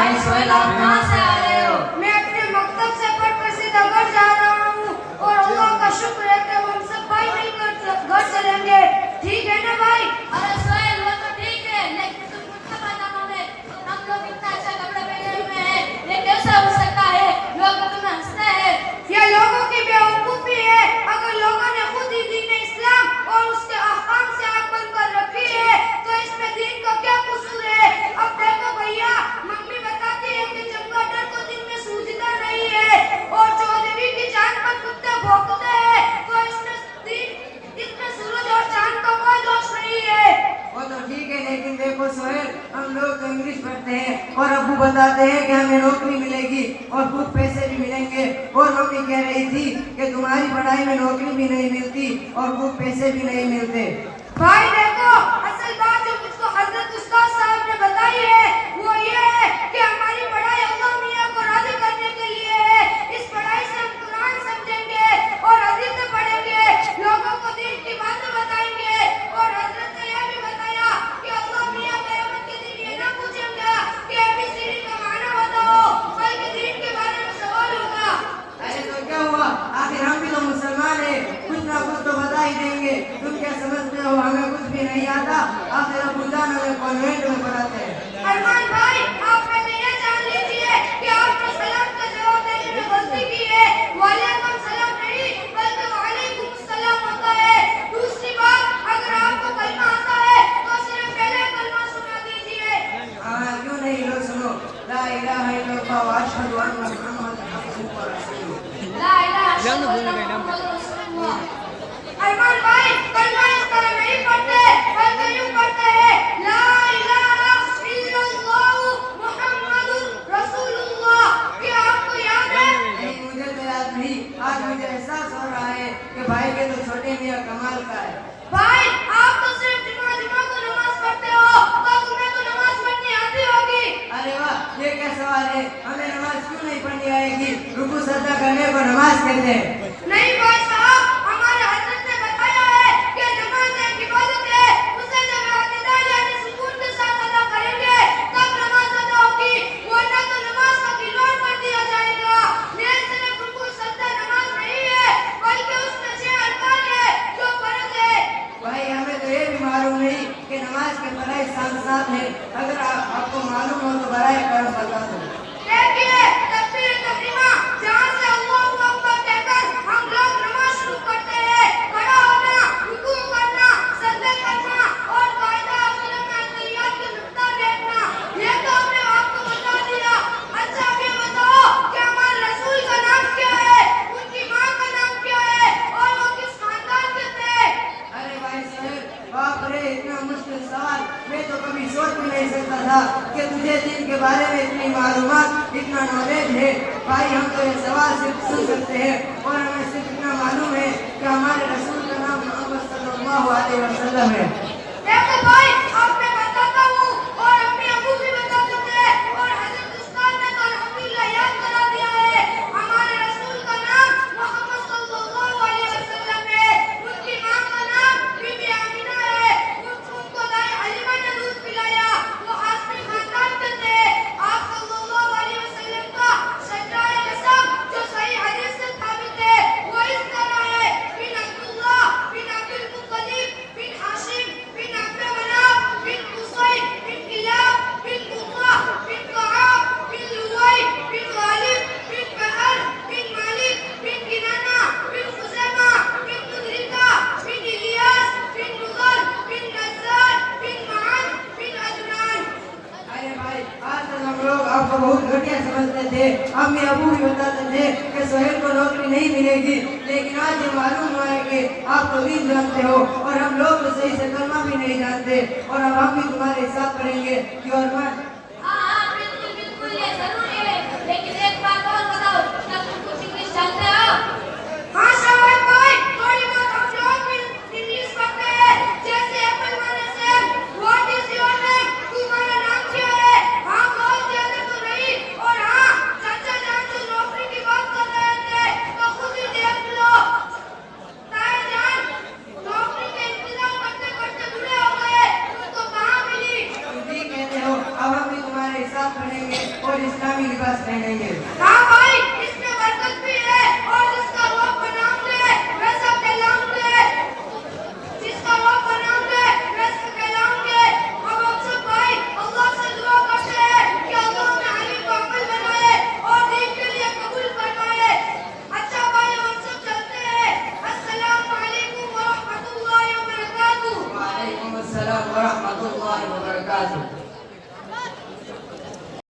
भाई सोहेल, आप कहाँ से आ रहे हो? मैं अपने मकतब से पढ़कर सीधा घर जा रहा हूँ और अल्लाह का शुक्र है कि हम सब भाई मिलकर घर चलेंगे। ठीक है ना भाई? अरे सोहेल, वो तो ठीक है, लेकिन तुम कुत्ता पजामा में हम लोग इतना अच्छा कपड़ा पहने हुए हैं, ये कैसा हो सकता है? लोग तुम्हें हंसते हैं। ये लोगों की बेवकूफी है। अगर लोगों ने खुद ही दीन इस्लाम और उसके अहकाम से आंख बंद कर रखी है तो इसमें दीन का क्या कसूर है? अब देखो भैया, मम्मी बताती है कि चमगादड़ को दिन में सूझता नहीं है और चौधरी की जान पर कुत्ते भौंकते हैं, तो इसमें सूरज और चांद का कोई दोष नहीं है। वो तो ठीक है, लेकिन देखो सोहेल, हम लोग तो इंग्लिश पढ़ते हैं और अब्बू बताते हैं कि हमें नौकरी मिलेगी और खूब पैसे भी मिलेंगे, और मम्मी कह रही थी कि तुम्हारी पढ़ाई में नौकरी भी नहीं मिलती और खूब पैसे भी नहीं मिलते। भाई देखो, असल बात जो मुझको हजरत उस्ताद साहब ने बताई है वो ये है कि हमारी पढ़ाई अल्लाह मियां को राजी करने के लिए है। इस पढ़ाई से हम कुरान समझेंगे और हदीसें पढ़ेंगे, लोगों को दीन की बातें बताएंगे, और हजरत ने यह भी बताया कि अल्लाह मियां क़यामत के दिन ये ना पूछेंगे कि एबीसीडी का माना बताओ, बल्कि दीन के बारे में सवाल होगा। अरे तो क्या हुआ, आखिर हम भी तो मुसलमान हैं, कुछ ना कुछ तो बता ही देंगे। तुम क्या समझते हो हमें कुछ भी नहीं आता? आखिर अबूजान हमें कॉन्वेंट में पढ़ाते हैं। अरमान भाई, आप पहले ये जान लीजिए कि आपने सलाम का जवाब देने में गलती की है। वालेकुम सलाम नहीं बल्कि वालेकुम सलाम होता है। दूसरी बात, अगर आपको कलमा आता है तो सिर्फ पहले कलमा सुना दीजिए। हाँ, क्यों नहीं, लो सुनो। ला इलाहा इल्लल्लाह व अशहदु अन्ना मुहम्मदन अब्दुहु व रसूलुहु। ला इलाहा इल्लल्लाह मुहम्मदुर रसूलुल्लाह। अरमान भाई, कलमा इस तरह नहीं पढ़ते बल्कि यूं पढ़ते हैं, ला इलाहा इल्लल्लाह मुहम्मदुर रसूलुल्लाह। क्या आपको याद है? नहीं, मुझे तो याद नहीं। आज मुझे एहसास हो रहा है कि भाई के तो छोटे मियाँ कमाल का है। भाई, आप तो सिर्फ जुमा को नमाज पढ़ते हो, तो तुम्हें तो नमाज पढ़नी आती होगी। अरे वाह, ये क्या सवाल है? हमें नमाज क्यों नहीं पढ़नी आएगी? रुकू सजदा करने को नमाज कहते हैं। नहीं भाई साहब, हमारे हजरत ने बताया है कि नमाज एक इबादत है, उसे जब इत्मीनान यानी सुकून के साथ अदा करेंगे तब नमाज अदा होगी, वरना तो नमाज का खिलवाड़ कर दिया जाएगा। ये सिर्फ रुकू सजदा नमाज नहीं है बल्कि उसमें 6 अरकान है जो फर्ज है। भाई हमें तो ये भी मालूम नहीं कि नमाज के फराइज साथ साथ है। अगर आपको मालूम हो तो बराए करम बता दो। देखिए, तकबीर तस्लीमा, जहाँ से अल्लाहु अकबर कहकर हम लोग नमाज शुरू करते हैं, खड़ा होना, रुकू करना, सजदे करना और कायदा असल में अत्तहियात के नुक्ता देखना, ये तो हमने आपको बता दिया। अच्छा, अब ये बताओ कि हमारे रसूल का नाम क्या है, उनकी माँ का नाम क्या है और वो किस खानदान के थे? अरे भाई साहब, बाप रे, इतना मुश्किल सवाल मैं तो कभी सोच भी नहीं सकता था कि तुझे दिन के बारे में इतनी मालूमात, इतना नॉलेज है। भाई हम तो ये सवाल सिर्फ सुन सकते हैं और हमें सिर्फ इतना मालूम है कि हमारे रसूल का नाम मोहम्मद सल्लल्लाहु अलैहि वसल्लम है। देखो भाई, अब मैं बताता हूँ और अपने अबू भी बता देते हैं, और हजरत उस्ताद ने तो अल्हम्दुलिल्लाह याद करा दिया है। हमारे रसूल का नाम मोहम्मद सल्लल्लाहु अलैहि वसल्लम है, उनकी माँ का नाम बीबी आमिना है, उनको दाई हलीमा ने दूध पिलाया, वो हाशमी खानदान के थे। आप सल्लल्लाहु अलैहि वसल्लम का शजराए नसब जो सही हदीस से साबित है वो इस तरह है, बिन अब्दुल्लाह बिन अब्दुल मुत्तलिब बिन हाशिम बिन अब्द मनाफ बिन कुसै बिन किलाब बिन मुर्रा बिन कआब बिन लुवै बिन गालिब बिन फहर बिन मालिक बिन किनाना बिन खुज़ैमा बिन मुदरिका बिन इलियास बिन मुग़र बिन नज़्ज़ार बिन मआन बिन अदनान। अरे भाई, आज तक हम लोग आपको बहुत घटिया समझते थे। अम्मी अबू भी बताते थे कि सोहेल को नौकरी नहीं मिलेगी, लेकिन आज ये मालूम हुआ है कि आप तो दीन जानते हो और हम लोग तो सही से कलमा भी नहीं जानते, और अब हम भी तुम्हारे साथ पढ़ेंगे कि और मैं हाँ हाँ, बिल्कुल बिल्कुल, ये जरूरी है। लेकिन एक बात और बताओ, क्या तुम कुछ इंग्लिश जानते हो? हाँ शाबाश भाई, थोड़ी बहुत हम लोग भी इंग्लिश पढ़ते हैं, जैसे एप्पल माने सेब, व्हाट इज योर नेम, तुम्हारा नाम क्या है? हाँ बहुत ज्यादा तो नहीं, और हाँ चाचा जान से नौकरी की बात कर रहे थे तो खुद ही देख लो। ताया जान नौकरी का इंतजाम करते करते बूढ़े हो गए, तुमको कहाँ मिली? तुम ठीक कहते हो। अब हम भी जासू